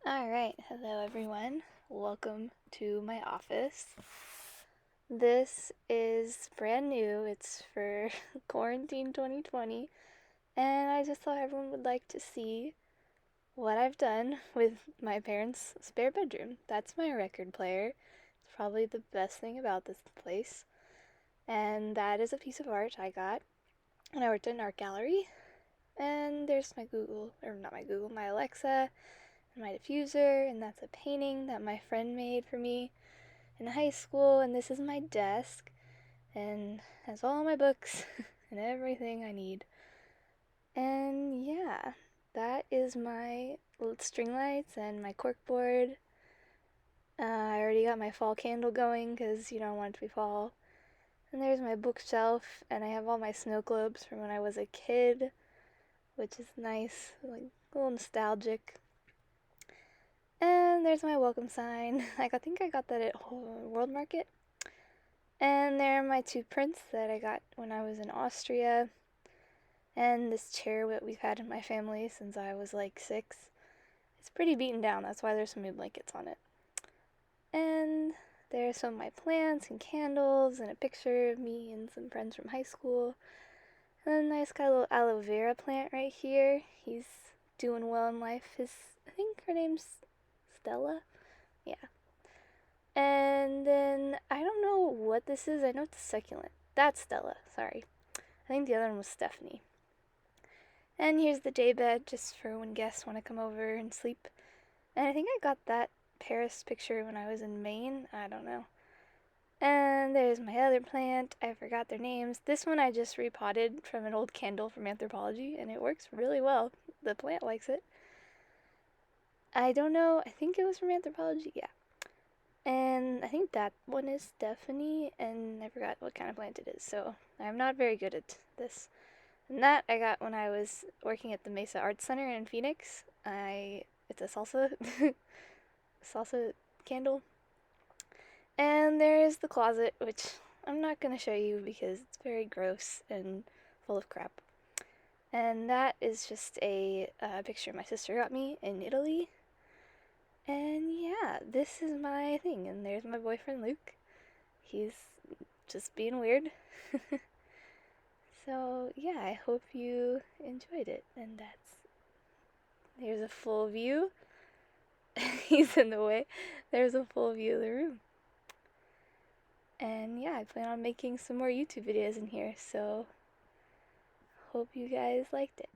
Alright, hello everyone. Welcome to my office. This is brand new. It's for quarantine 2020, and I just thought everyone would like to see what I've done with my parents' spare bedroom. That's my record player. It's probably the best thing about this place. And that is a piece of art I got when I worked at an art gallery. And there's my my Alexa, my diffuser, and that's a painting that my friend made for me in high school. And this is my desk, and has all my books and everything I need. And yeah, that is my string lights and my corkboard. I already got my fall candle going because I want it to be fall. And there's my bookshelf, and I have all my snow globes from when I was a kid, which is nice, like a little nostalgic. And there's my welcome sign. I think I got that at World Market. And there are my two prints that I got when I was in Austria. And this chair that we've had in my family since I was like 6. It's pretty beaten down, that's why there's some new blankets on it. And there's some of my plants and candles and a picture of me and some friends from high school. And a nice got a little aloe vera plant right here. He's doing well in life. I think her name's Stella? Yeah. And then, I don't know what this is. I know it's a succulent. That's Stella, sorry. I think the other one was Stephanie. And here's the daybed, just for when guests want to come over and sleep. And I think I got that Paris picture when I was in Maine. I don't know. And there's my other plant. I forgot their names. This one I just repotted from an old candle from Anthropology, and it works really well. The plant likes it. I don't know. I think it was from Anthropology. Yeah. And I think that one is Stephanie, and I forgot what kind of plant it is, so I'm not very good at this. And that I got when I was working at the Mesa Arts Center in Phoenix. It's a salsa candle. And there is the closet, which I'm not going to show you because it's very gross and full of crap. And that is just a picture my sister got me in Italy. And yeah, this is my thing. And there's my boyfriend Luke. He's just being weird. So yeah, I hope you enjoyed it. And there's a full view. He's in the way. There's a full view of the room. And yeah, I plan on making some more YouTube videos in here, so hope you guys liked it.